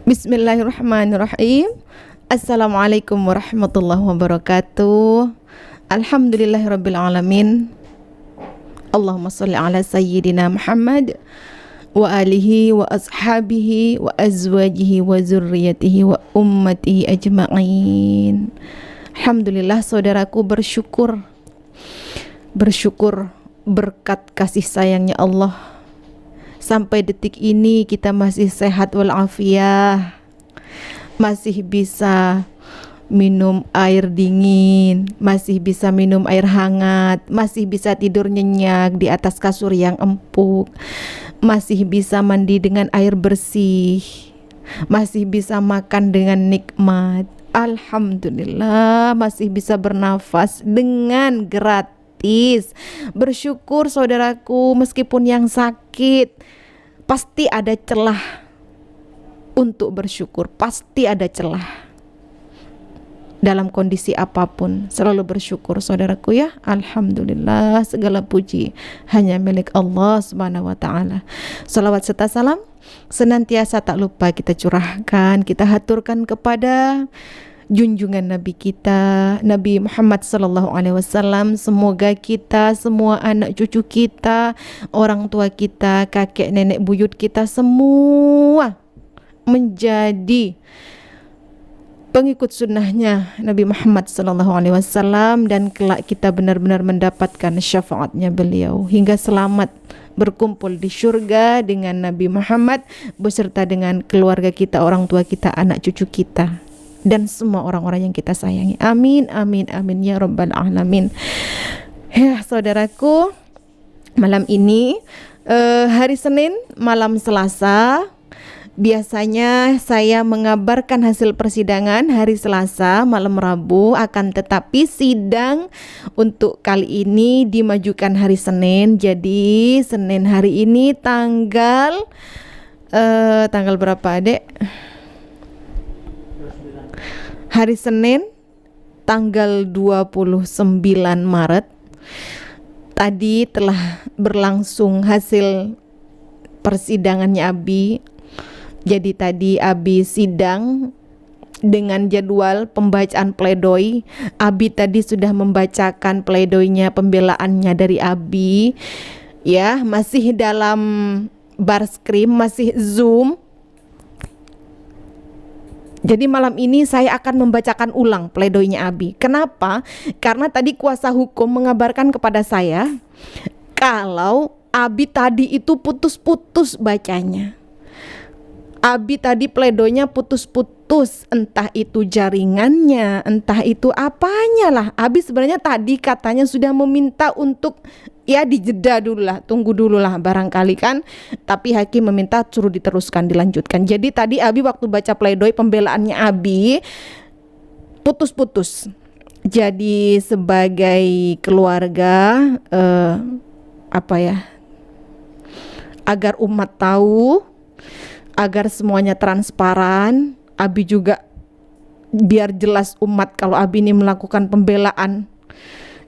Bismillahirrahmanirrahim. Assalamualaikum warahmatullahi wabarakatuh. Alhamdulillahirabbil alamin. Allahumma shalli ala sayyidina Muhammad wa alihi wa ashabihi wa azwajihi wa zurriyatihi wa ummatihi ajma'in. Alhamdulillah, saudaraku, bersyukur berkat kasih sayangnya Allah. Sampai detik ini kita masih sehat walafiat, masih bisa minum air dingin, masih bisa minum air hangat, masih bisa tidur nyenyak di atas kasur yang empuk, masih bisa mandi dengan air bersih, masih bisa makan dengan nikmat. Alhamdulillah, masih bisa bernafas dengan gratis. Bersyukur saudaraku, meskipun yang sakit, pasti ada celah untuk bersyukur, pasti ada celah. Dalam kondisi apapun, selalu bersyukur saudaraku ya. Alhamdulillah, segala puji hanya milik Allah Subhanahu wa ta'ala. Salawat serta salam senantiasa tak lupa kita curahkan, kita haturkan kepada junjungan Nabi kita, Nabi Muhammad sallallahu alaihi wasallam. Semoga kita, semua anak cucu kita, orang tua kita, kakek nenek buyut kita semua menjadi pengikut sunnahnya Nabi Muhammad sallallahu alaihi wasallam, dan kelak kita benar-benar mendapatkan syafaatnya beliau hingga selamat berkumpul di surga dengan Nabi Muhammad beserta dengan keluarga kita, orang tua kita, anak cucu kita, dan semua orang-orang yang kita sayangi. Amin, amin, amin ya rabbal alamin. Ya saudaraku, malam ini hari Senin malam Selasa, biasanya saya mengabarkan hasil persidangan hari Selasa malam Rabu, akan tetapi sidang untuk kali ini dimajukan hari Senin. Jadi Senin hari ini tanggal berapa, Dek? Hari Senin tanggal 29 Maret tadi telah berlangsung hasil persidangannya Abi. Jadi tadi Abi sidang dengan jadwal pembacaan pledoi. Abi tadi sudah membacakan pledoinya, pembelaannya dari Abi. Ya, masih dalam barskrim, masih Zoom. Jadi malam ini saya akan membacakan ulang pledoinya Abi. Kenapa? Karena tadi kuasa hukum mengabarkan kepada saya kalau Abi tadi itu putus-putus bacanya. Abi tadi pledoinya putus-putus, entah itu jaringannya, entah itu apanya lah. Abi sebenarnya tadi katanya sudah meminta untuk ya dijeda dulu lah, tunggu dulu lah barangkali kan. Tapi hakim meminta suruh diteruskan, dilanjutkan. Jadi tadi Abi waktu baca pledoi pembelaannya Abi putus-putus. Jadi sebagai keluarga agar umat tahu, agar semuanya transparan, Abi juga biar jelas umat kalau Abi ini melakukan pembelaan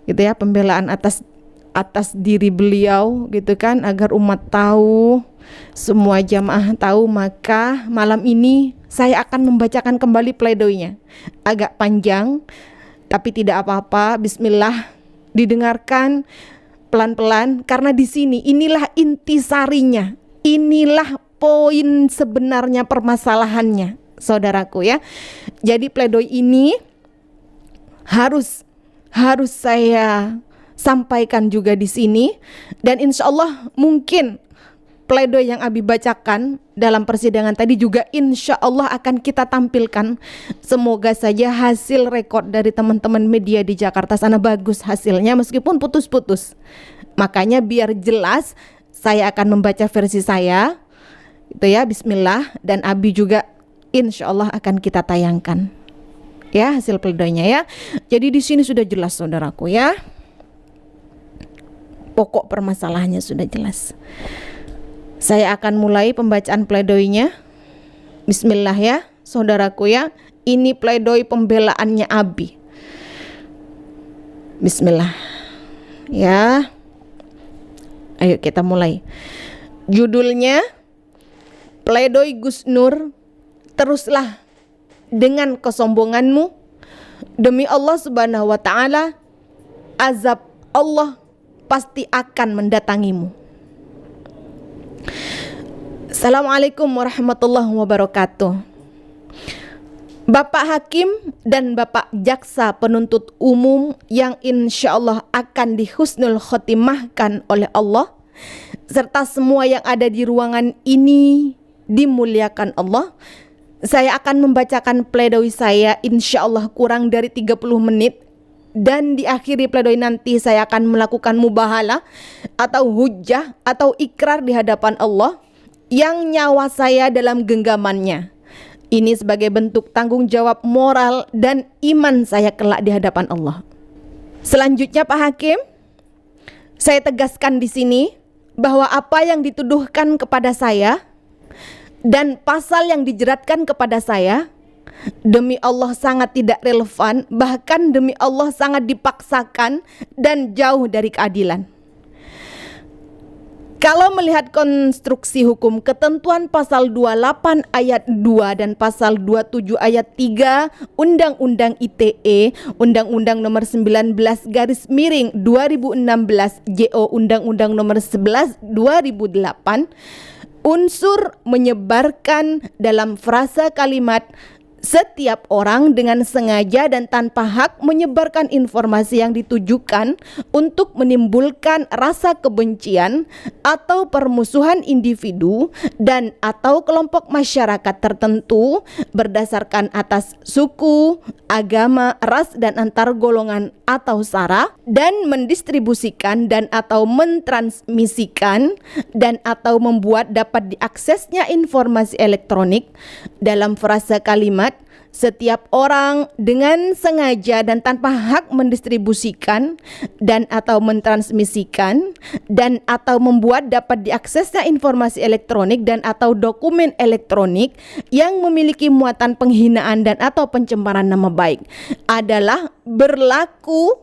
gitu ya, pembelaan atas diri beliau gitu kan, agar umat tahu, semua jamaah tahu. Maka malam ini saya akan membacakan kembali pledoinya. Agak panjang tapi tidak apa-apa. Bismillah, didengarkan pelan-pelan karena di sini inilah intisarinya. Inilah poin sebenarnya permasalahannya, saudaraku ya. Jadi pledoi ini harus saya sampaikan juga di sini, dan insya Allah mungkin pledoi yang Abi bacakan dalam persidangan tadi juga insya Allah akan kita tampilkan. Semoga saja hasil rekod dari teman-teman media di Jakarta sana bagus hasilnya meskipun putus-putus. Makanya biar jelas saya akan membaca versi saya itu ya, bismillah, dan Abi juga insya Allah akan kita tayangkan ya hasil pledoinya ya. Jadi di sini sudah jelas saudaraku ya, pokok permasalahannya sudah jelas. Saya akan mulai pembacaan pledoinya. Bismillah ya saudaraku ya, ini pledoi pembelaannya Abi. Bismillah ya, ayo kita mulai. Judulnya Pledoi Gus Nur teruslah dengan kesombonganmu. Demi Allah Subhanahu wa ta'ala, azab Allah pasti akan mendatangimu. Assalamualaikum warahmatullahi wabarakatuh. Bapak Hakim dan Bapak Jaksa Penuntut Umum yang insya Allah akan dihusnul khotimahkan oleh Allah, serta semua yang ada di ruangan ini dimuliakan Allah. Saya akan membacakan pledoi saya insya Allah kurang dari 30 menit. Dan di akhiri pledoi nanti saya akan melakukan mubahalah atau hujjah atau ikrar di hadapan Allah yang nyawa saya dalam genggamannya. Ini sebagai bentuk tanggung jawab moral dan iman saya kelak di hadapan Allah. Selanjutnya Pak Hakim, saya tegaskan di sini bahwa apa yang dituduhkan kepada saya dan pasal yang dijeratkan kepada saya, demi Allah sangat tidak relevan, bahkan demi Allah sangat dipaksakan dan jauh dari keadilan. Kalau melihat konstruksi hukum, ketentuan pasal 28 ayat 2 dan pasal 27 ayat 3 Undang-Undang ITE, Undang-Undang nomor 19/2016 JO Undang-Undang nomor 11 2008, unsur menyebarkan dalam frasa kalimat setiap orang dengan sengaja dan tanpa hak menyebarkan informasi yang ditujukan untuk menimbulkan rasa kebencian atau permusuhan individu dan atau kelompok masyarakat tertentu berdasarkan atas suku, agama, ras dan antar golongan atau sara, dan mendistribusikan dan atau mentransmisikan dan atau membuat dapat diaksesnya informasi elektronik dalam frasa kalimat setiap orang dengan sengaja dan tanpa hak mendistribusikan dan atau mentransmisikan dan atau membuat dapat diaksesnya informasi elektronik dan atau dokumen elektronik yang memiliki muatan penghinaan dan atau pencemaran nama baik adalah berlaku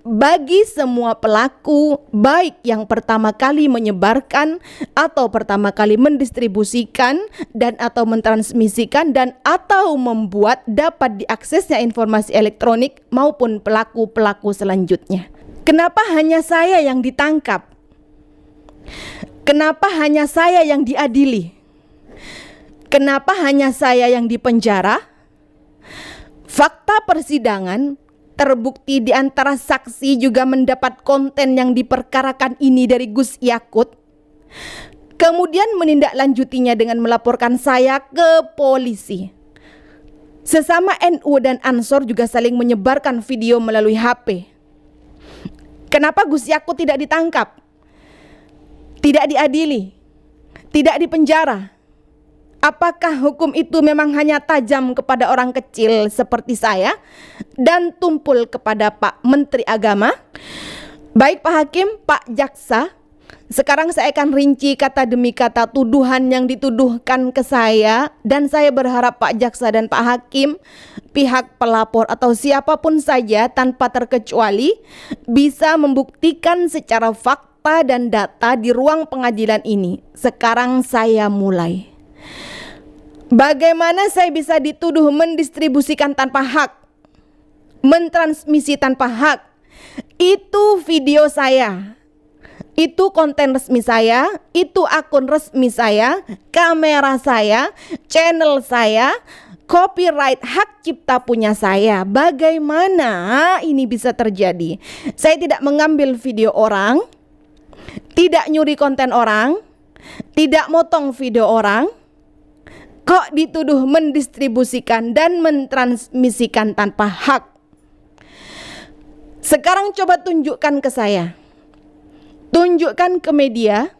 bagi semua pelaku, baik yang pertama kali menyebarkan atau pertama kali mendistribusikan dan atau mentransmisikan dan atau membuat dapat diaksesnya informasi elektronik maupun pelaku-pelaku selanjutnya. Kenapa hanya saya yang ditangkap? Kenapa hanya saya yang diadili? Kenapa hanya saya yang dipenjara? Fakta persidangan terbukti di antara saksi juga mendapat konten yang diperkarakan ini dari Gus Yakut. Kemudian menindaklanjutinya dengan melaporkan saya ke polisi. Sesama NU dan Ansor juga saling menyebarkan video melalui HP. Kenapa Gus Yakut tidak ditangkap? Tidak diadili? Tidak dipenjara? Apakah hukum itu memang hanya tajam kepada orang kecil seperti saya dan tumpul kepada Pak Menteri Agama? Baik Pak Hakim, Pak Jaksa, sekarang saya akan rinci kata demi kata tuduhan yang dituduhkan ke saya, dan saya berharap Pak Jaksa dan Pak Hakim, pihak pelapor atau siapapun saja tanpa terkecuali bisa membuktikan secara fakta dan data di ruang pengadilan ini. Sekarang saya mulai. Bagaimana saya bisa dituduh mendistribusikan tanpa hak, mentransmisi tanpa hak? Itu video saya, itu konten resmi saya, itu akun resmi saya, kamera saya, channel saya, copyright hak cipta punya saya. Bagaimana ini bisa terjadi? Saya tidak mengambil video orang, tidak nyuri konten orang, tidak motong video orang. Kok dituduh mendistribusikan dan mentransmisikan tanpa hak? Sekarang coba tunjukkan ke saya. Tunjukkan ke media.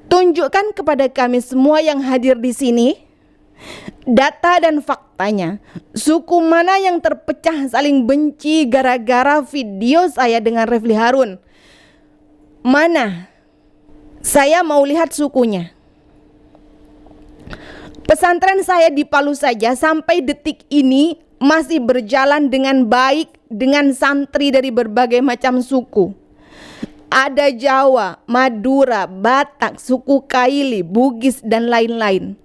Tunjukkan kepada kami semua yang hadir di sini data dan faktanya. Suku mana yang terpecah saling benci gara-gara video saya dengan Refli Harun? Mana? Saya mau lihat sukunya. Pesantren saya di Palu saja sampai detik ini masih berjalan dengan baik dengan santri dari berbagai macam suku. Ada Jawa, Madura, Batak, suku Kaili, Bugis dan lain-lain.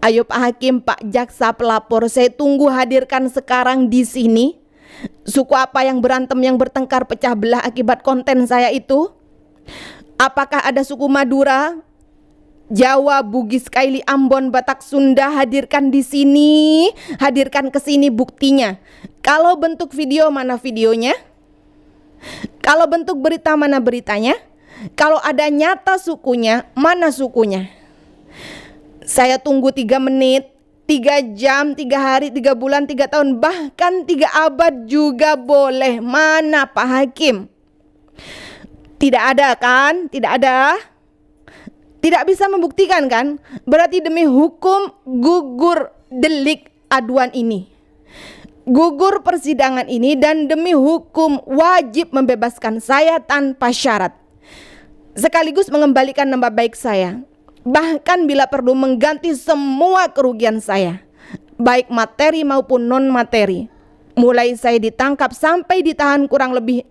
Ayo Pak Hakim, Pak Jaksa, pelapor, saya tunggu hadirkan sekarang di sini. Suku apa yang berantem, yang bertengkar, pecah belah akibat konten saya itu? Apakah ada suku Madura, Jawa, Bugis, Kaili, Ambon, Batak, Sunda? Hadirkan di sini, hadirkan ke sini buktinya. Kalau bentuk video, mana videonya? Kalau bentuk berita, mana beritanya? Kalau ada nyata sukunya, mana sukunya? Saya tunggu 3 menit, 3 jam, 3 hari, 3 bulan, 3 tahun, bahkan 3 abad juga boleh. Mana Pak Hakim? Tidak ada kan? Tidak ada. Tidak bisa membuktikan kan? Berarti demi hukum gugur delik aduan ini, gugur persidangan ini, dan demi hukum wajib membebaskan saya tanpa syarat, sekaligus mengembalikan nama baik saya, bahkan bila perlu mengganti semua kerugian saya, baik materi maupun non materi. Mulai saya ditangkap sampai ditahan kurang lebih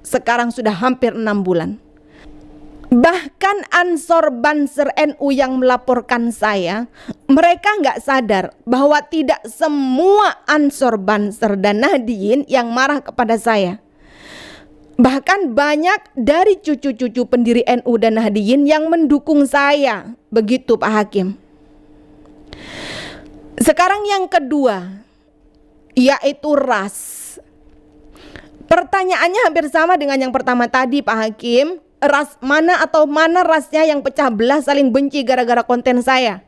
sekarang sudah hampir 6 bulan. Bahkan Ansor Banser NU yang melaporkan saya, mereka nggak sadar bahwa tidak semua Ansor Banser dan Nahdien yang marah kepada saya. Bahkan banyak dari cucu-cucu pendiri NU dan Nahdien yang mendukung saya. Begitu Pak Hakim. Sekarang yang kedua, yaitu ras. Pertanyaannya hampir sama dengan yang pertama tadi Pak Hakim. Ras mana atau mana rasnya yang pecah belah saling benci gara-gara konten saya?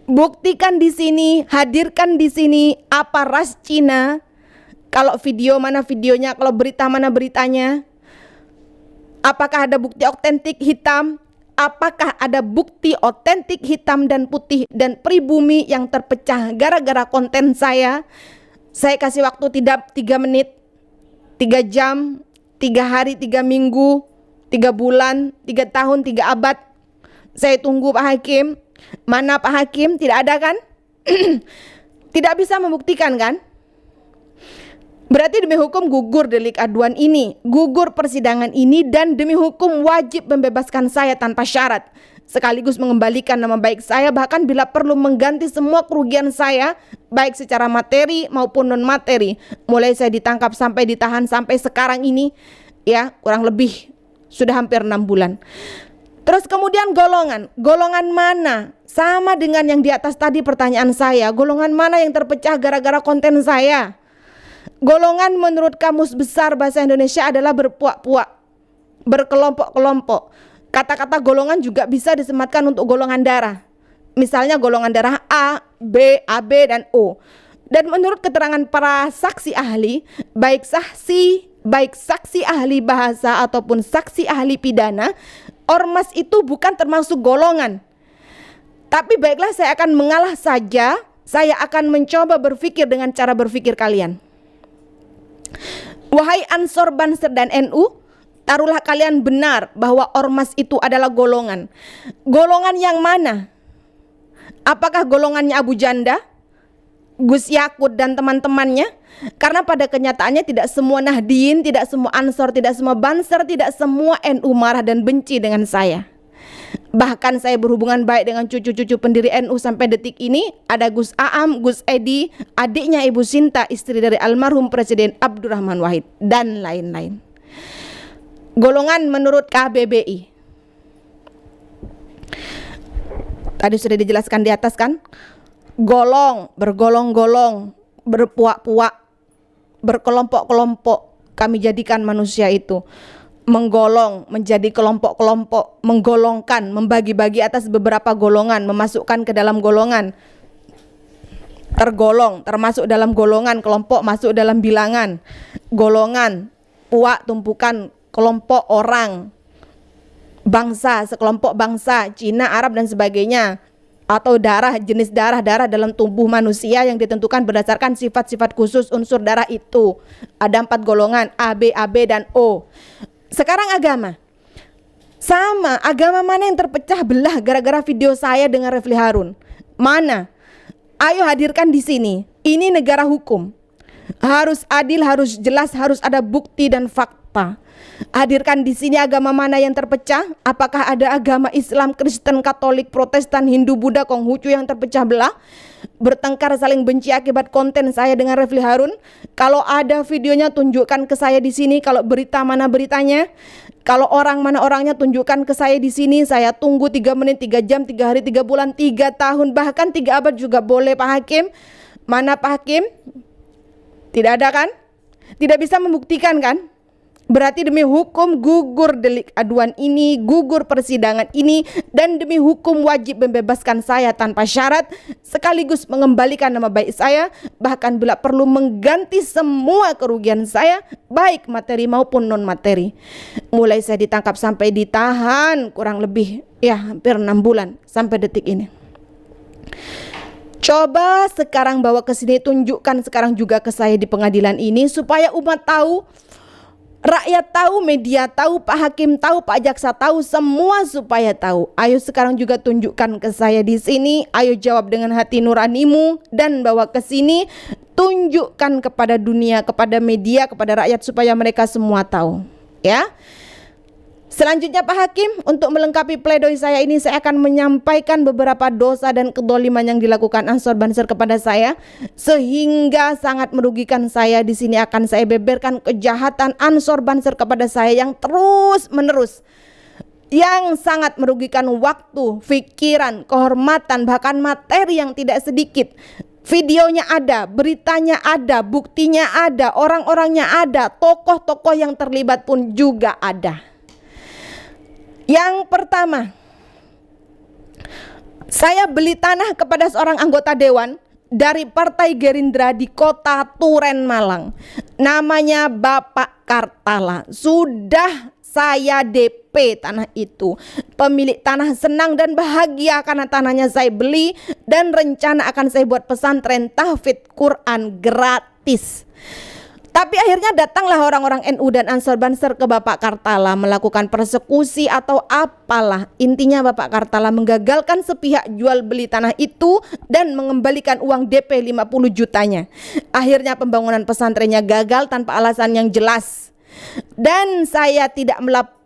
Buktikan di sini, hadirkan di sini apa ras Cina. Kalau video mana videonya, kalau berita mana beritanya. Apakah ada bukti otentik hitam? Apakah ada bukti otentik hitam dan putih dan pribumi yang terpecah gara-gara konten saya? Saya kasih waktu tidak 3 menit, 3 jam, 3 hari, 3 minggu, 3 bulan, 3 tahun, 3 abad. Saya tunggu Pak Hakim. Mana Pak Hakim? Tidak ada kan? Tidak bisa membuktikan kan? Berarti demi hukum gugur delik aduan ini, gugur persidangan ini, dan demi hukum wajib membebaskan saya tanpa syarat, sekaligus mengembalikan nama baik saya, bahkan bila perlu mengganti semua kerugian saya, baik secara materi maupun non materi. Mulai saya ditangkap sampai ditahan sampai sekarang ini, ya kurang lebih sudah hampir 6 bulan. Terus kemudian golongan mana? Sama dengan yang di atas tadi pertanyaan saya, golongan mana yang terpecah gara-gara konten saya? Golongan menurut Kamus Besar Bahasa Indonesia adalah berpuak-puak, berkelompok-kelompok. Kata-kata golongan juga bisa disematkan untuk golongan darah. Misalnya golongan darah A, B, AB, dan O. Dan menurut keterangan para saksi ahli, baik saksi ahli bahasa ataupun saksi ahli pidana, ormas itu bukan termasuk golongan. Tapi baiklah, saya akan mengalah saja. Saya akan mencoba berpikir dengan cara berpikir kalian. Wahai Ansor Banser dan NU, taruhlah kalian benar bahwa ormas itu adalah golongan. Golongan yang mana? Apakah golongannya Abu Janda, Gus Yakut dan teman-temannya? Karena pada kenyataannya tidak semua Nahdien, tidak semua Ansor, tidak semua Banser, tidak semua NU marah dan benci dengan saya. Bahkan saya berhubungan baik dengan cucu-cucu pendiri NU sampai detik ini. Ada Gus Aam, Gus Edi, adiknya Ibu Sinta, istri dari almarhum Presiden Abdurrahman Wahid, dan lain-lain. Golongan menurut KBBI. Tadi sudah dijelaskan di atas kan? Bergolong-golong, berpuak-puak, berkelompok-kelompok. Kami jadikan manusia itu menggolong menjadi kelompok-kelompok, menggolongkan, membagi-bagi atas beberapa golongan, memasukkan ke dalam golongan, tergolong, termasuk dalam golongan, kelompok masuk dalam bilangan, golongan, puak, tumpukan, kelompok orang, bangsa, sekelompok bangsa, Cina, Arab dan sebagainya, atau darah, jenis darah dalam tubuh manusia yang ditentukan berdasarkan sifat-sifat khusus unsur darah itu. Ada 4 golongan, A, B, AB, dan O. Sekarang agama. Sama, agama mana yang terpecah belah gara-gara video saya dengan Refli Harun? Mana? Ayo hadirkan di sini. Ini negara hukum. Harus adil, harus jelas, harus ada bukti dan fakta. fakta. Hadirkan di sini agama mana yang terpecah? Apakah ada agama Islam, Kristen, Katolik, Protestan, Hindu, Buddha, Konghucu yang terpecah belah? Bertengkar saling benci akibat konten saya dengan Refli Harun? Kalau ada videonya tunjukkan ke saya di sini. Kalau berita mana beritanya? Kalau orang mana orangnya tunjukkan ke saya di sini. Saya tunggu 3 menit, 3 jam, 3 hari, 3 bulan, 3 tahun, bahkan 3 abad juga boleh Pak Hakim. Mana Pak Hakim? Tidak ada kan? Tidak bisa membuktikan kan? Berarti demi hukum gugur delik aduan ini, gugur persidangan ini, dan demi hukum wajib membebaskan saya tanpa syarat, sekaligus mengembalikan nama baik saya, bahkan bila perlu mengganti semua kerugian saya, baik materi maupun non materi. Mulai saya ditangkap sampai ditahan kurang lebih hampir 6 bulan sampai detik ini. Coba sekarang bawa ke sini, tunjukkan sekarang juga ke saya di pengadilan ini supaya umat tahu, rakyat tahu, media tahu, Pak Hakim tahu, Pak Jaksa tahu, semua supaya tahu. Ayo sekarang juga tunjukkan ke saya di sini. Ayo jawab dengan hati nuranimu dan bawa ke sini. Tunjukkan kepada dunia, kepada media, kepada rakyat supaya mereka semua tahu. Ya. Selanjutnya Pak Hakim, untuk melengkapi pledoi saya ini, saya akan menyampaikan beberapa dosa dan kedoliman yang dilakukan Ansor Banser kepada saya, sehingga sangat merugikan saya. Di sini akan saya beberkan kejahatan Ansor Banser kepada saya yang terus menerus, yang sangat merugikan waktu, pikiran, kehormatan, bahkan materi yang tidak sedikit. Videonya ada, beritanya ada, buktinya ada, orang-orangnya ada, tokoh-tokoh yang terlibat pun juga ada. Yang pertama, saya beli tanah kepada seorang anggota dewan dari Partai Gerindra di kota Turen, Malang. Namanya Bapak Kartala. Sudah saya DP tanah itu. Pemilik tanah senang dan bahagia karena tanahnya saya beli, dan rencana akan saya buat pesantren tahfidz Quran gratis. Tapi akhirnya datanglah orang-orang NU dan Ansor Banser ke Bapak Kartala melakukan persekusi atau apalah. Intinya Bapak Kartala menggagalkan sepihak jual beli tanah itu dan mengembalikan uang DP 50 jutanya. Akhirnya pembangunan pesantrennya gagal tanpa alasan yang jelas. Dan saya tidak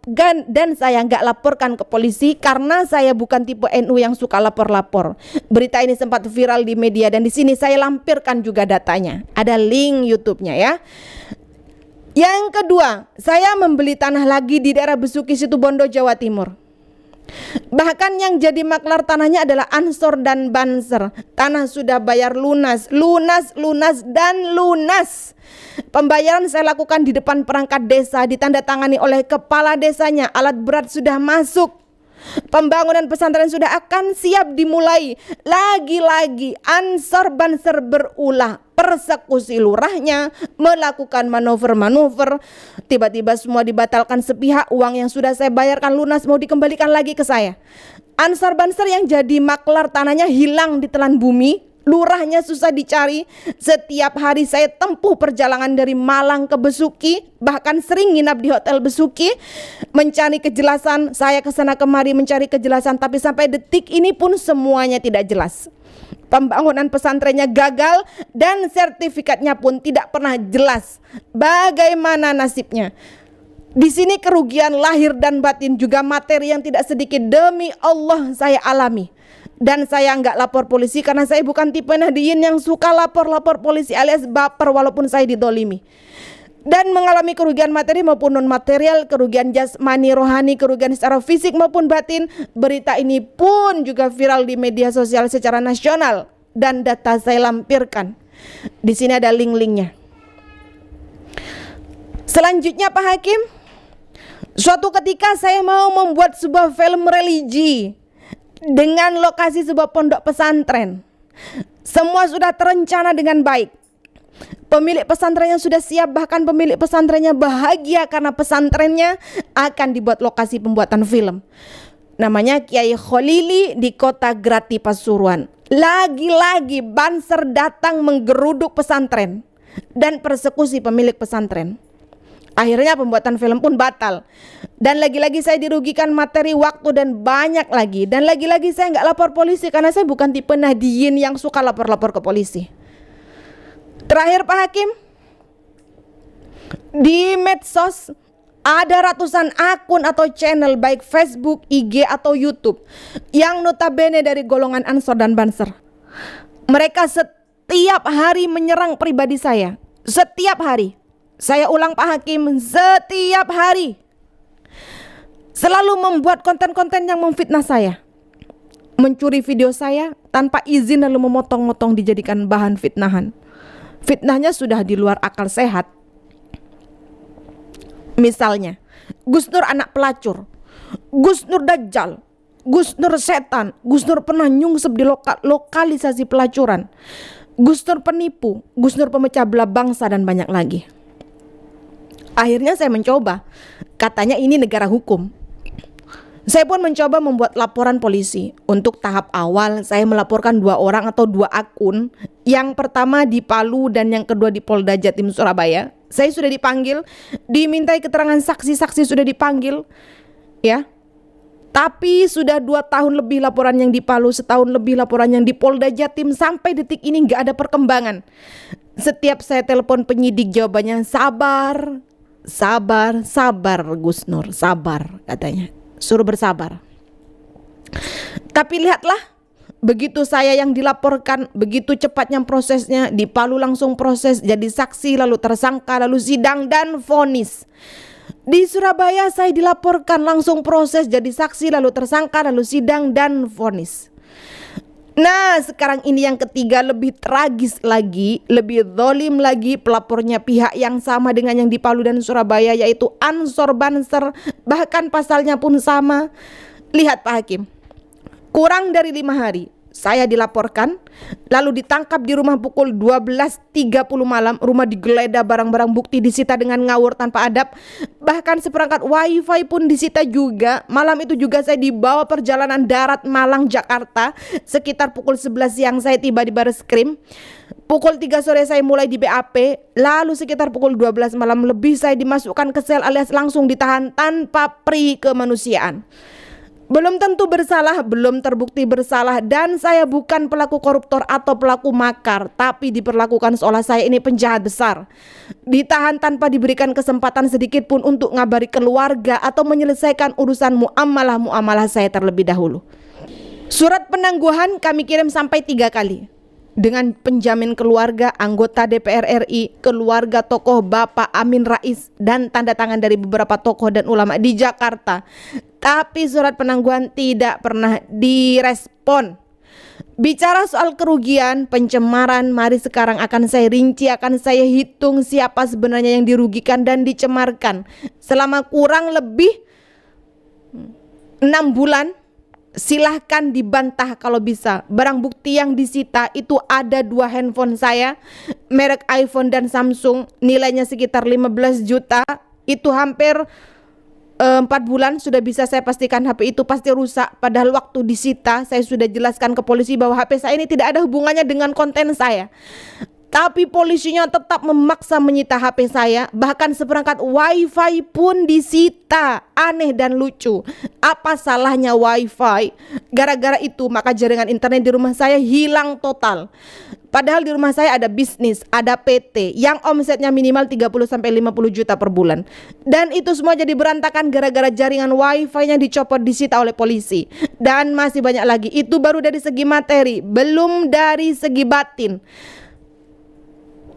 nggak laporkan ke polisi karena saya bukan tipe NU yang suka lapor-lapor. Berita ini sempat viral di media dan di sini saya lampirkan juga datanya. Ada link YouTube-nya ya. Yang kedua, saya membeli tanah lagi di daerah Besuki, Situbondo, Jawa Timur. Bahkan yang jadi maklar tanahnya adalah Ansor dan Banser. Tanah sudah bayar lunas, dan lunas. Pembayaran saya lakukan di depan perangkat desa, ditandatangani oleh kepala desanya. Alat berat sudah masuk. Pembangunan pesantren sudah akan siap dimulai. Lagi-lagi Ansor Banser berulah, persekusi lurahnya, melakukan manuver-manuver. Tiba-tiba semua dibatalkan sepihak. Uang yang sudah saya bayarkan lunas mau dikembalikan lagi ke saya. Ansor Banser yang jadi maklar tanahnya hilang di telan bumi. Lurahnya susah dicari. Setiap hari saya tempuh perjalanan dari Malang ke Besuki, bahkan sering nginap di hotel Besuki mencari kejelasan. Saya kesana kemari mencari kejelasan, tapi sampai detik ini pun semuanya tidak jelas. Pembangunan pesantrennya gagal dan sertifikatnya pun tidak pernah jelas bagaimana nasibnya. Di sini kerugian lahir dan batin juga materi yang tidak sedikit demi Allah saya alami. Dan saya nggak lapor polisi karena saya bukan tipe Nahdiyin yang suka lapor-lapor polisi alias baper walaupun saya didolimi. Dan mengalami kerugian materi maupun non material, kerugian jasmani, rohani, kerugian secara fisik maupun batin. Berita ini pun juga viral di media sosial secara nasional dan data saya lampirkan. Di sini ada link-linknya. Selanjutnya Pak Hakim, suatu ketika saya mau membuat sebuah film religi dengan lokasi sebuah pondok pesantren. Semua sudah terencana dengan baik. Pemilik pesantrennya sudah siap, bahkan pemilik pesantrennya bahagia karena pesantrennya akan dibuat lokasi pembuatan film. Namanya Kiai Kholili di kota Grati Pasuruan. Lagi-lagi Banser datang menggeruduk pesantren dan persekusi pemilik pesantren. Akhirnya pembuatan film pun batal. Dan lagi-lagi saya dirugikan materi, waktu, dan banyak lagi. Dan lagi-lagi saya nggak lapor polisi karena saya bukan tipe Nahdiyin yang suka lapor-lapor ke polisi. Terakhir Pak Hakim, di medsos Ada ratusan akun atau channel baik Facebook, IG atau YouTube yang notabene dari golongan Ansor dan Banser. Mereka setiap hari menyerang pribadi saya. Setiap hari. Saya ulang Pak Hakim, setiap hari. Selalu membuat konten-konten yang memfitnah saya. Mencuri video saya tanpa izin lalu memotong-motong dijadikan bahan fitnahan. Fitnahnya sudah di luar akal sehat. Misalnya, Gus Nur anak pelacur, Gus Nur dajjal, Gus Nur setan, Gus Nur pernah nyungsep di lokalisasi pelacuran, Gus Nur penipu, Gus Nur pemecah belah bangsa, dan banyak lagi. Akhirnya saya mencoba, katanya ini negara hukum. Saya pun mencoba membuat laporan polisi. Untuk tahap awal saya melaporkan 2 orang atau 2 akun. Yang pertama di Palu dan yang kedua di Polda Jatim Surabaya. Saya sudah dipanggil, dimintai keterangan saksi-saksi sudah dipanggil, ya. Tapi sudah 2 tahun lebih laporan yang di Palu, setahun lebih laporan yang di Polda Jatim, sampai detik ini nggak ada perkembangan. Setiap saya telepon penyidik jawabannya sabar, sabar, sabar Gus Nur, sabar katanya. Suruh bersabar. Tapi lihatlah, begitu saya yang dilaporkan, begitu cepatnya prosesnya. Di Palu langsung proses, jadi saksi, lalu tersangka, lalu sidang dan vonis. Di Surabaya saya dilaporkan, langsung proses, jadi saksi, lalu tersangka, lalu sidang dan vonis. Nah sekarang ini yang ketiga, lebih tragis lagi, lebih zalim lagi. Pelapornya pihak yang sama dengan yang di Palu dan Surabaya, yaitu Ansor Banser. Bahkan pasalnya pun sama. Lihat Pak Hakim, kurang dari 5 hari saya dilaporkan, lalu ditangkap di rumah pukul 12.30 malam. Rumah digeledah, barang-barang bukti disita dengan ngawur tanpa adab. Bahkan seperangkat wifi pun disita juga. Malam itu juga saya dibawa perjalanan darat Malang Jakarta. Sekitar pukul 11 siang saya tiba di Bareskrim. Pukul 3 sore saya mulai di BAP. Lalu sekitar pukul 12 malam lebih saya dimasukkan ke sel alias langsung ditahan tanpa pri kemanusiaan. Belum tentu bersalah, belum terbukti bersalah, dan saya bukan pelaku koruptor atau pelaku makar, tapi diperlakukan seolah saya ini penjahat besar. Ditahan tanpa diberikan kesempatan sedikit pun untuk ngabari keluarga atau menyelesaikan urusan muamalah saya terlebih dahulu. Surat penangguhan kami kirim sampai 3 kali. Dengan penjamin keluarga, anggota DPR RI, keluarga tokoh Bapak Amin Rais, dan tanda tangan dari beberapa tokoh dan ulama di Jakarta. Tapi surat penangguhan tidak pernah direspon. Bicara soal kerugian, pencemaran, mari sekarang akan saya rinci, akan saya hitung siapa sebenarnya yang dirugikan dan dicemarkan. Selama kurang lebih 6 bulan, silahkan dibantah kalau bisa. Barang bukti yang disita itu ada 2 handphone saya, merek iPhone dan Samsung, nilainya sekitar 15 juta. Itu hampir 4 bulan sudah bisa saya pastikan HP itu pasti rusak. Padahal waktu disita saya sudah jelaskan ke polisi bahwa HP saya ini tidak ada hubungannya dengan konten saya. Tapi polisinya tetap memaksa menyita HP saya. Bahkan seperangkat wifi pun disita. Aneh dan lucu. Apa salahnya wifi? Gara-gara itu maka jaringan internet di rumah saya hilang total. Padahal di rumah saya ada bisnis, ada PT yang omsetnya minimal 30-50 juta per bulan. Dan itu semua jadi berantakan gara-gara jaringan wifi-nya dicopot, disita oleh polisi. Dan masih banyak lagi. Itu baru dari segi materi, belum dari segi batin.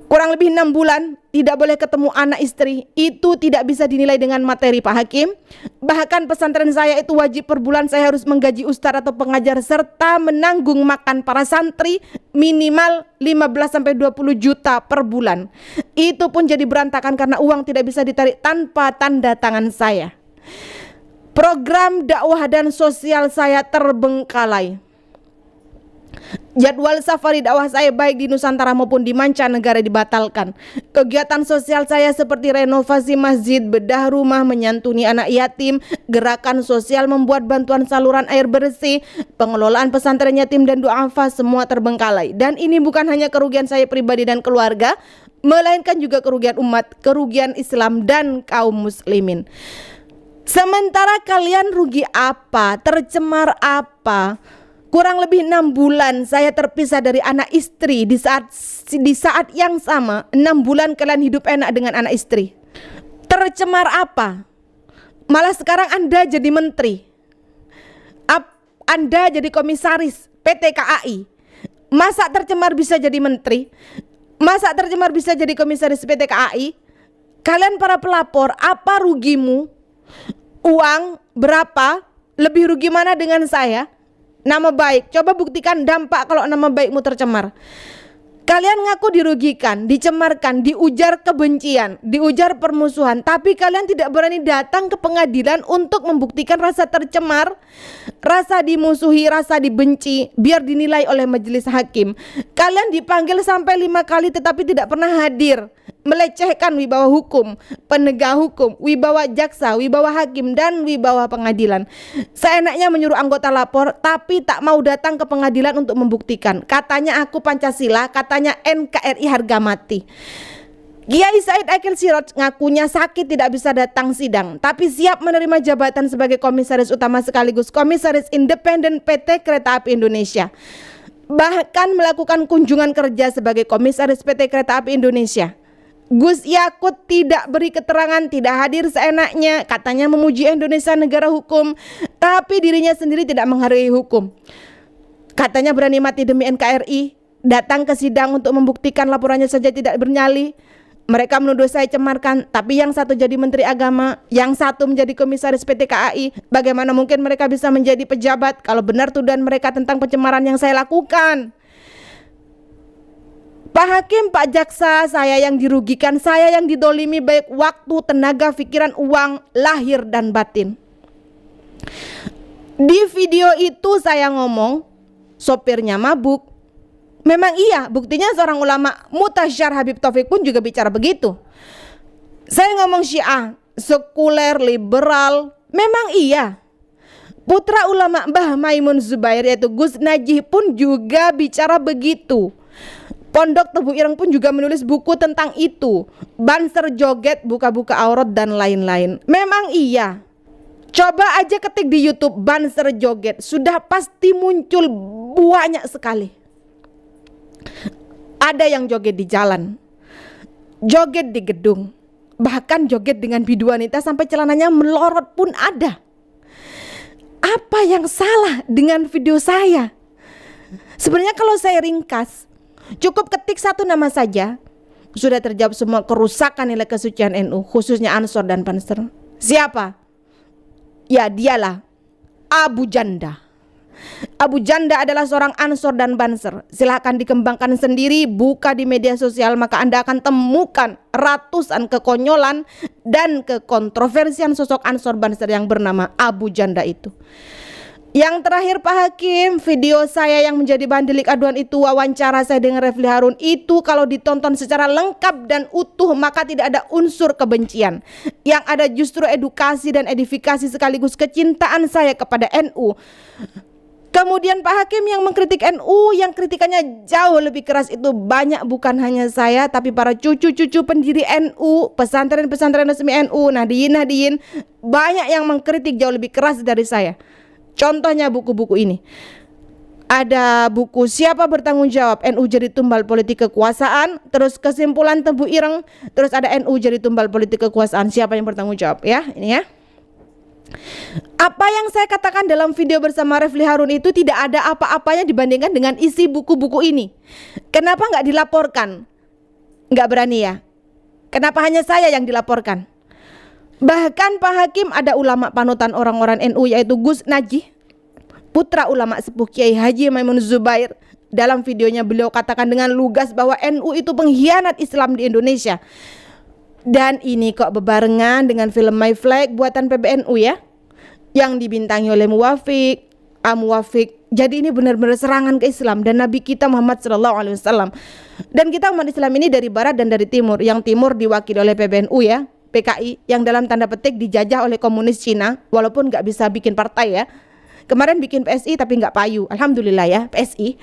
Kurang lebih 6 bulan tidak boleh ketemu anak istri. Itu tidak bisa dinilai dengan materi Pak Hakim. Bahkan pesantren saya itu wajib per bulan saya harus menggaji ustadz atau pengajar serta menanggung makan para santri minimal 15-20 juta per bulan. Itu pun jadi berantakan karena uang tidak bisa ditarik tanpa tanda tangan saya. Program dakwah dan sosial saya terbengkalai. Jadwal safari dakwah saya baik di Nusantara maupun di mancanegara dibatalkan. Kegiatan sosial saya seperti renovasi masjid, bedah rumah, menyantuni anak yatim, gerakan sosial membuat bantuan saluran air bersih, pengelolaan pesantren yatim dan duafa semua terbengkalai. Dan ini bukan hanya kerugian saya pribadi dan keluarga, melainkan juga kerugian umat, kerugian Islam dan kaum muslimin. Sementara kalian rugi apa? Tercemar apa? Kurang lebih 6 bulan saya terpisah dari anak istri. Di saat yang sama 6 bulan kalian hidup enak dengan anak istri. Tercemar apa? Malah sekarang Anda jadi menteri, Anda jadi komisaris PT KAI. Masa tercemar bisa jadi menteri? Masa tercemar bisa jadi komisaris PT KAI? Kalian para pelapor, apa rugimu? Uang berapa? Lebih rugi mana dengan saya? Nama baik, coba buktikan dampak kalau nama baikmu tercemar. Kalian ngaku dirugikan, dicemarkan, diujar kebencian, diujar permusuhan, tapi kalian tidak berani datang ke pengadilan untuk membuktikan rasa tercemar, rasa dimusuhi, rasa dibenci, biar dinilai oleh majelis hakim. Kalian dipanggil sampai 5 kali tetapi tidak pernah hadir, melecehkan wibawa hukum, penegak hukum, wibawa jaksa, wibawa hakim, dan wibawa pengadilan. Seenaknya menyuruh anggota lapor tapi tak mau datang ke pengadilan untuk membuktikan. Katanya aku Pancasila, katanya NKRI harga mati. Kiai Said Akil Siraj ngakunya sakit tidak bisa datang sidang, tapi siap menerima jabatan sebagai komisaris utama sekaligus komisaris independen PT Kereta Api Indonesia. Bahkan melakukan kunjungan kerja sebagai komisaris PT Kereta Api Indonesia. Gus Yakut tidak beri keterangan, tidak hadir seenaknya, katanya memuji Indonesia negara hukum, tapi dirinya sendiri tidak menghargai hukum. Katanya berani mati demi NKRI, datang ke sidang untuk membuktikan laporannya saja tidak bernyali. Mereka menuduh saya cemarkan, tapi yang satu jadi menteri agama, yang satu menjadi komisaris PT KAI. Bagaimana mungkin mereka bisa menjadi pejabat kalau benar tuduhan mereka tentang pencemaran yang saya lakukan? Pak Hakim, Pak Jaksa, saya yang dirugikan, saya yang didolimi baik waktu, tenaga, pikiran, uang, lahir dan batin. Di video itu saya ngomong sopirnya mabuk. Memang iya, buktinya seorang ulama Mutasyar Habib Taufik pun juga bicara begitu. Saya ngomong Syiah, sekuler, liberal, memang iya. Putra ulama Mbah Maimun Zubair yaitu Gus Najih pun juga bicara begitu. Pondok Tebu Ireng pun juga menulis buku tentang itu. Banser joget, buka-buka aurat dan lain-lain. Memang iya. Coba aja ketik di YouTube Banser joget, sudah pasti muncul banyak sekali. Ada yang joget di jalan, joget di gedung, bahkan joget dengan bidu wanita sampai celananya melorot pun ada. Apa yang salah dengan video saya? Sebenarnya kalau saya ringkas, cukup ketik satu nama saja, sudah terjawab semua kerusakan nilai kesucian NU, khususnya Ansor dan Banser. Siapa? Ya dialah Abu Janda. Abu Janda adalah seorang Ansor dan Banser. Silahkan dikembangkan sendiri, buka di media sosial, maka Anda akan temukan ratusan kekonyolan dan kekontroversian sosok Ansor Banser yang bernama Abu Janda itu. Yang terakhir Pak Hakim, video saya yang menjadi bahan delik aduan itu, wawancara saya dengan Refli Harun itu kalau ditonton secara lengkap dan utuh maka tidak ada unsur kebencian. Yang ada justru edukasi dan edifikasi sekaligus kecintaan saya kepada NU. Kemudian Pak Hakim yang mengkritik NU, yang kritikannya jauh lebih keras itu banyak, bukan hanya saya tapi para cucu-cucu pendiri NU, pesantren-pesantren resmi NU, Nahdien, banyak yang mengkritik jauh lebih keras dari saya. Contohnya buku-buku ini. Ada buku Siapa Bertanggung Jawab, NU Jadi Tumbal Politik Kekuasaan, terus Kesimpulan Tebu Ireng, terus ada NU Jadi Tumbal Politik Kekuasaan, siapa yang bertanggung jawab, ya, ini ya. Apa yang saya katakan dalam video bersama Refli Harun itu tidak ada apa-apanya dibandingkan dengan isi buku-buku ini. Kenapa nggak dilaporkan? Nggak berani ya? Kenapa hanya saya yang dilaporkan? Bahkan Pak Hakim ada ulama panutan orang-orang NU yaitu Gus Najih, putra ulama sepuh Kiai Haji Maimun Zubair. Dalam videonya beliau katakan dengan lugas bahwa NU itu pengkhianat Islam di Indonesia. Dan ini kok bebarengan dengan film My Flag buatan PBNU ya, yang dibintangi oleh Muwafiq, Muwafiq. Jadi ini benar-benar serangan ke Islam dan Nabi kita Muhammad SAW. Dan kita umat Islam ini dari barat dan dari timur. Yang timur diwakili oleh PBNU ya, PKI, yang dalam tanda petik dijajah oleh komunis Cina, walaupun nggak bisa bikin partai ya. Kemarin bikin PSI tapi nggak payu, alhamdulillah ya PSI.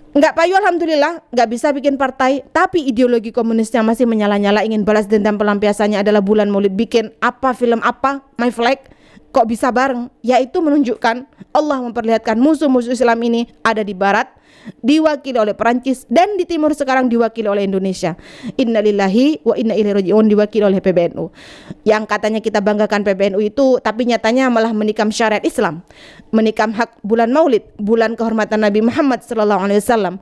Nggak payu alhamdulillah, nggak bisa bikin partai, tapi ideologi komunisnya masih menyala-nyala, ingin balas dendam. Pelampiasannya adalah bulan Maulid, bikin apa, film apa, My Flag. Kok bisa bareng? Yaitu menunjukkan Allah memperlihatkan musuh-musuh Islam ini ada di barat, diwakili oleh Perancis, dan di timur sekarang diwakili oleh Indonesia. Innalillahi wa inna ilaihi raji'un, diwakili oleh PBNU. Yang katanya kita banggakan PBNU itu, tapi nyatanya malah menikam syariat Islam, menikam hak bulan Maulid, bulan kehormatan Nabi Muhammad SAW.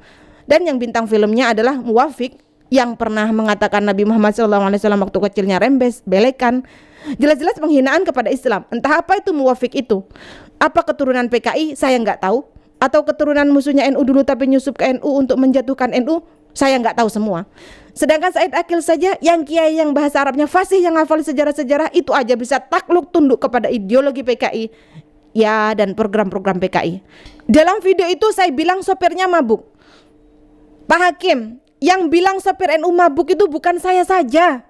Dan yang bintang filmnya adalah Muwafiq, yang pernah mengatakan Nabi Muhammad SAW waktu kecilnya rembes, belekan, jelas-jelas penghinaan kepada Islam. Entah apa itu Muwafiq itu. Apa keturunan PKI? Saya nggak tahu. Atau keturunan musuhnya NU dulu tapi nyusup ke NU untuk menjatuhkan NU? Saya nggak tahu semua. Sedangkan Said Akil saja, yang kiai yang bahasa Arabnya fasih, yang hafal sejarah-sejarah, itu aja bisa takluk tunduk kepada ideologi PKI, ya, dan program-program PKI. Dalam video itu saya bilang sopirnya mabuk. Pak Hakim, yang bilang sopir NU mabuk itu bukan saya saja.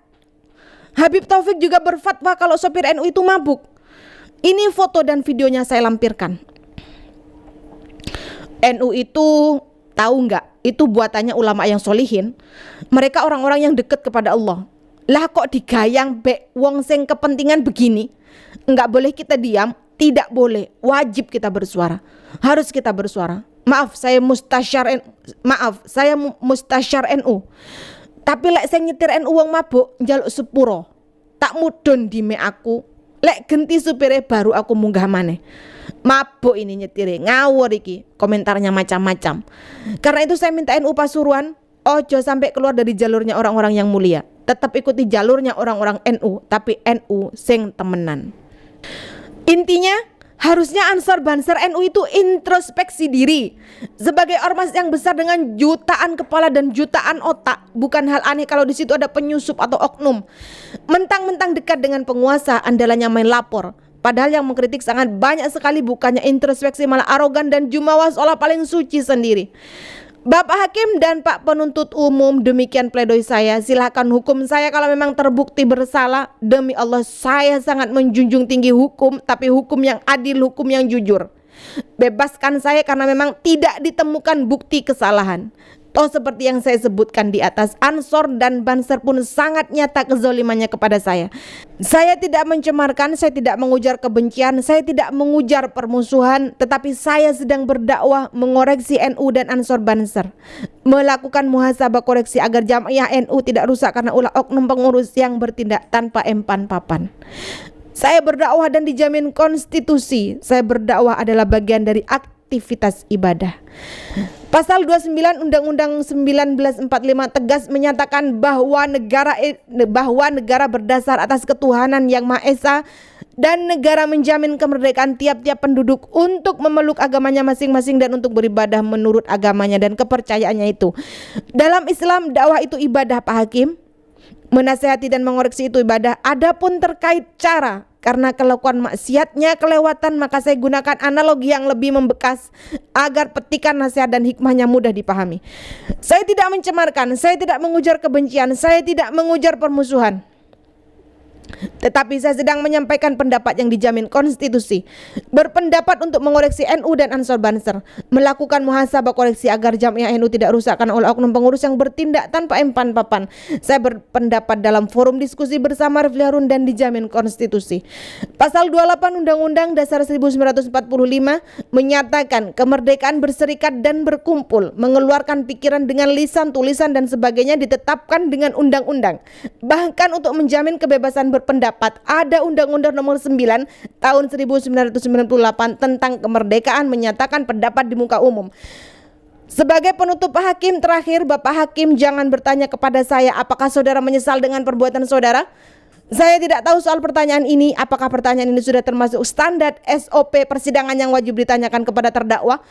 Habib Taufik juga berfatwa kalau sopir NU itu mabuk. Ini foto dan videonya saya lampirkan. NU itu tahu nggak? Itu buatannya ulama yang solihin. Mereka orang-orang yang dekat kepada Allah. Lah kok digayang be wong sing kepentingan begini? Nggak boleh kita diam, tidak boleh. Wajib kita bersuara. Harus kita bersuara. Maaf, saya mustasyar NU. Tapi lek saya nyetir NU wong mabuk njaluk sepuro. Tak mudun dime aku. Lek genti supire baru aku munggah maneh. Mabuk ini nyetire, ngawur iki. Komentarnya macam-macam. Karena itu saya minta NU Pasuruan, ojo sampai keluar dari jalurnya orang-orang yang mulia. Tetap ikuti jalurnya orang-orang NU, tapi NU sing temenan. Intinya harusnya Ansor Banser NU itu introspeksi diri. Sebagai ormas yang besar dengan jutaan kepala dan jutaan otak, bukan hal aneh kalau di situ ada penyusup atau oknum. Mentang-mentang dekat dengan penguasa, andalanya main lapor. Padahal yang mengkritik sangat banyak sekali, bukannya introspeksi malah arogan dan jumawa seolah paling suci sendiri. Bapak Hakim dan Pak Penuntut Umum, demikian pledoi saya. Silakan hukum saya kalau memang terbukti bersalah. Demi Allah, saya sangat menjunjung tinggi hukum, tapi hukum yang adil, hukum yang jujur. Bebaskan saya karena memang tidak ditemukan bukti kesalahan. Toh seperti yang saya sebutkan di atas, Ansor dan Banser pun sangat nyata kezolimannya kepada saya. Saya tidak mencemarkan, saya tidak mengujar kebencian, saya tidak mengujar permusuhan, tetapi saya sedang berdakwah mengoreksi NU dan Ansor Banser, melakukan muhasabah koreksi agar jamaah NU tidak rusak karena ulah oknum pengurus yang bertindak tanpa empan papan. Saya berdakwah dan dijamin konstitusi. Saya berdakwah adalah bagian dari aktivitas ibadah. Pasal 29 Undang-Undang 1945 tegas menyatakan bahwa negara berdasar atas ketuhanan yang Maha Esa dan negara menjamin kemerdekaan tiap-tiap penduduk untuk memeluk agamanya masing-masing dan untuk beribadah menurut agamanya dan kepercayaannya itu. Dalam Islam, dakwah itu ibadah, Pak Hakim. Menasihati dan mengoreksi itu ibadah. Adapun terkait cara, karena kelakuan maksiatnya kelewatan, maka saya gunakan analogi yang lebih membekas agar petikan nasihat dan hikmahnya mudah dipahami. Saya tidak mencemarkan, saya tidak mengujar kebencian, saya tidak mengujar permusuhan. Tetapi saya sedang menyampaikan pendapat yang dijamin konstitusi. Berpendapat untuk mengoreksi NU dan Ansor Banser, melakukan muhasabah koreksi agar jamiah NU tidak rusak karena oleh oknum pengurus yang bertindak tanpa empan papan. Saya berpendapat dalam forum diskusi bersama Refli Harun dan dijamin konstitusi. Pasal 28 Undang-Undang Dasar 1945 menyatakan kemerdekaan berserikat dan berkumpul, mengeluarkan pikiran dengan lisan, tulisan dan sebagainya ditetapkan dengan undang-undang. Bahkan untuk menjamin kebebasan berpendapat, ada Undang-Undang Nomor 9 Tahun 1998 tentang kemerdekaan menyatakan pendapat di muka umum. Sebagai penutup Pak Hakim, terakhir Bapak Hakim jangan bertanya kepada saya apakah saudara menyesal dengan perbuatan saudara. Saya tidak tahu soal pertanyaan ini, apakah pertanyaan ini sudah termasuk standar SOP persidangan yang wajib ditanyakan kepada terdakwa.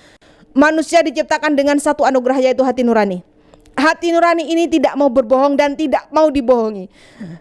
Manusia diciptakan dengan satu anugerah, yaitu hati nurani. Hati nurani ini tidak mau berbohong dan tidak mau dibohongi.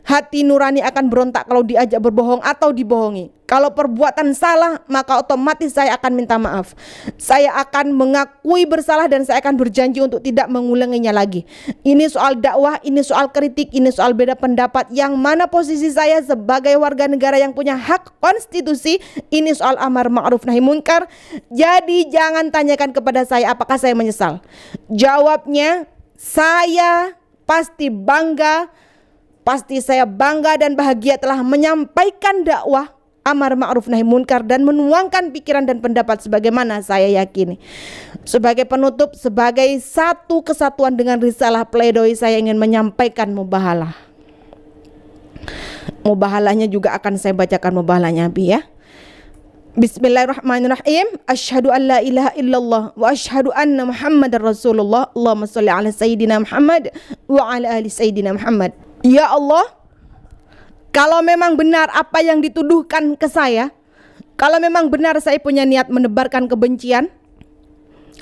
Hati nurani akan berontak kalau diajak berbohong atau dibohongi. Kalau perbuatan salah, maka otomatis saya akan minta maaf. Saya akan mengakui bersalah dan saya akan berjanji untuk tidak mengulanginya lagi. Ini soal dakwah, ini soal kritik, ini soal beda pendapat. Yang mana posisi saya sebagai warga negara yang punya hak konstitusi. Ini soal amar ma'ruf nahi munkar. Jadi jangan tanyakan kepada saya apakah saya menyesal. Jawabnya, saya pasti bangga, pasti saya bangga dan bahagia telah menyampaikan dakwah amar ma'ruf nahi munkar dan menuangkan pikiran dan pendapat sebagaimana saya yakini. Sebagai penutup, sebagai satu kesatuan dengan risalah pledoi, saya ingin menyampaikan mubahalah. Mubahalahnya juga akan saya bacakan mubahalahnya Abi ya. Bismillahirrahmanirrahim. Asyhadu an la ilaha illallah wa asyhadu anna Muhammadar Rasulullah. Allahumma shalli ala sayyidina Muhammad wa ala ali sayyidina Muhammad. Ya Allah, kalau memang benar apa yang dituduhkan ke saya, kalau memang benar saya punya niat menebarkan kebencian,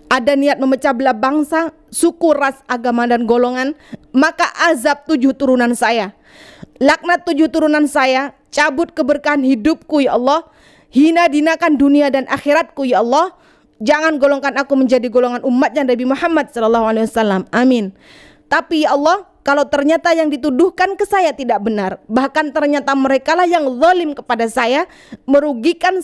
ada niat memecah belah bangsa, suku, ras, agama, dan golongan, maka azab 7 turunan saya, laknat 7 turunan saya, cabut keberkahan hidupku ya Allah, hina dinakan dunia dan akhiratku ya Allah. Jangan golongkan aku menjadi golongan umatnya Nabi Muhammad SAW. Amin. Tapi ya Allah, kalau ternyata yang dituduhkan ke saya tidak benar, bahkan ternyata merekalah yang zalim kepada saya, merugikan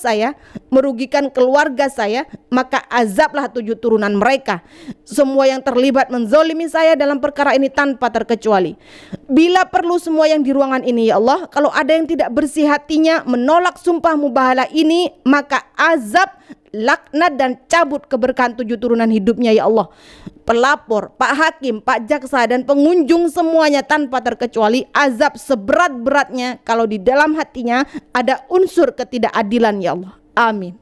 keluarga saya, maka azablah 7 turunan mereka. Semua yang terlibat menzalimi saya dalam perkara ini tanpa terkecuali. Bila perlu semua yang di ruangan ini ya Allah, kalau ada yang tidak bersih hatinya menolak sumpah mubahalah ini, maka azab, laknat dan cabut keberkahan 7 turunan hidupnya ya Allah. Pelapor, Pak Hakim, Pak Jaksa dan pengunjung semuanya tanpa terkecuali azab seberat-beratnya kalau di dalam hatinya ada unsur ketidakadilan ya Allah. Amin.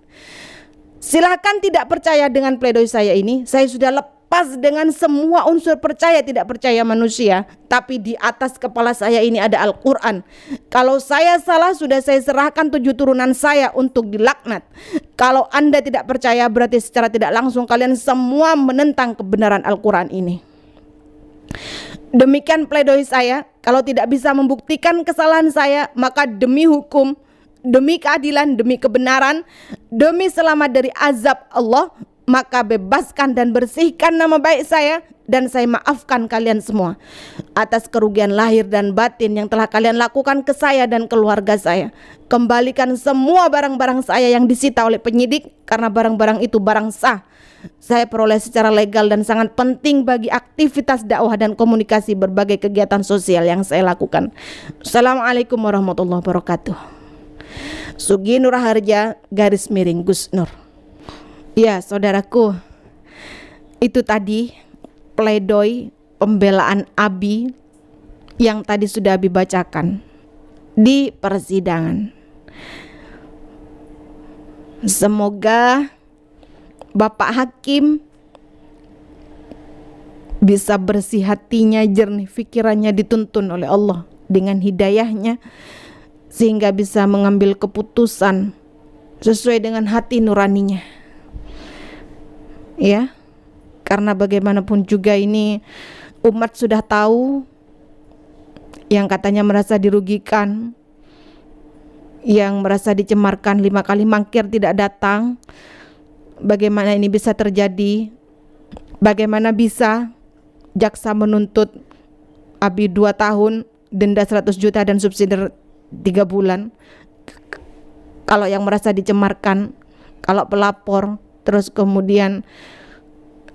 Silahkan tidak percaya dengan pledoi saya ini. Saya sudah lepas dengan semua unsur percaya tidak percaya manusia. Tapi di atas kepala saya ini ada Al-Quran. Kalau saya salah sudah saya serahkan 7 turunan saya untuk dilaknat. Kalau Anda tidak percaya berarti secara tidak langsung kalian semua menentang kebenaran Al-Quran ini. Demikian pledoi saya. Kalau tidak bisa membuktikan kesalahan saya, maka demi hukum, demi keadilan, demi kebenaran, demi selamat dari azab Allah, maka bebaskan dan bersihkan nama baik saya, dan saya maafkan kalian semua atas kerugian lahir dan batin yang telah kalian lakukan ke saya dan keluarga saya. Kembalikan semua barang-barang saya yang disita oleh penyidik, karena barang-barang itu barang sah, saya peroleh secara legal dan sangat penting bagi aktivitas dakwah dan komunikasi berbagai kegiatan sosial yang saya lakukan. Assalamualaikum warahmatullahi wabarakatuh. Sugi Nur Harja _ Gus Nur. Ya saudaraku, itu tadi pledoi pembelaan Abi yang tadi sudah Abi bacakan di persidangan. Semoga Bapak Hakim bisa bersih hatinya, jernih pikirannya, dituntun oleh Allah dengan hidayahnya, sehingga bisa mengambil keputusan sesuai dengan hati nuraninya. Ya, karena bagaimanapun juga ini umat sudah tahu yang katanya merasa dirugikan, yang merasa dicemarkan 5 kali mangkir tidak datang. Bagaimana ini bisa terjadi? Bagaimana bisa jaksa menuntut Abi 2 tahun, denda 100 juta dan subsidi 3 bulan? Kalau yang merasa dicemarkan, kalau pelapor, terus kemudian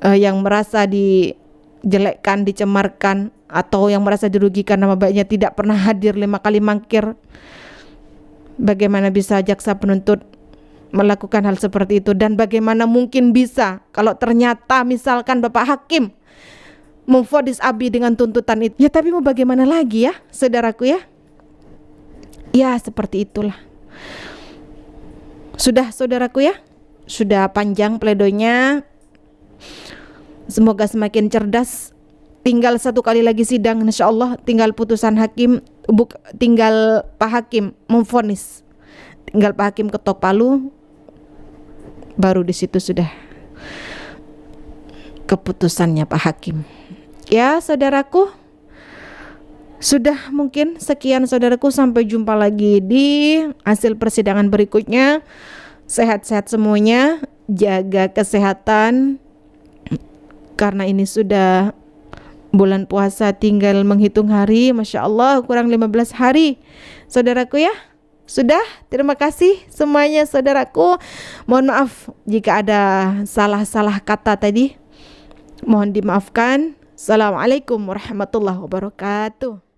yang merasa dijelekkan, dicemarkan, atau yang merasa dirugikan nama baiknya tidak pernah hadir 5 kali mangkir, bagaimana bisa jaksa penuntut melakukan hal seperti itu? Dan bagaimana mungkin bisa kalau ternyata misalkan Bapak Hakim memvonis Abi dengan tuntutan itu? Ya tapi mau bagaimana lagi ya saudaraku ya? Ya seperti itulah. Sudah saudaraku ya, sudah panjang pledoinya. Semoga semakin cerdas. Tinggal 1 kali lagi sidang insyaallah, tinggal putusan hakim, tinggal Pak Hakim memvonis, tinggal Pak Hakim ketok palu, baru di situ sudah keputusannya Pak Hakim. Ya saudaraku, sudah mungkin sekian saudaraku, sampai jumpa lagi di hasil persidangan berikutnya. Sehat-sehat semuanya, jaga kesehatan, karena ini sudah bulan puasa, tinggal menghitung hari. Masya Allah, kurang 15 hari saudaraku ya. Sudah, terima kasih semuanya saudaraku. Mohon maaf jika ada salah-salah kata tadi, mohon dimaafkan. Assalamualaikum warahmatullahi wabarakatuh.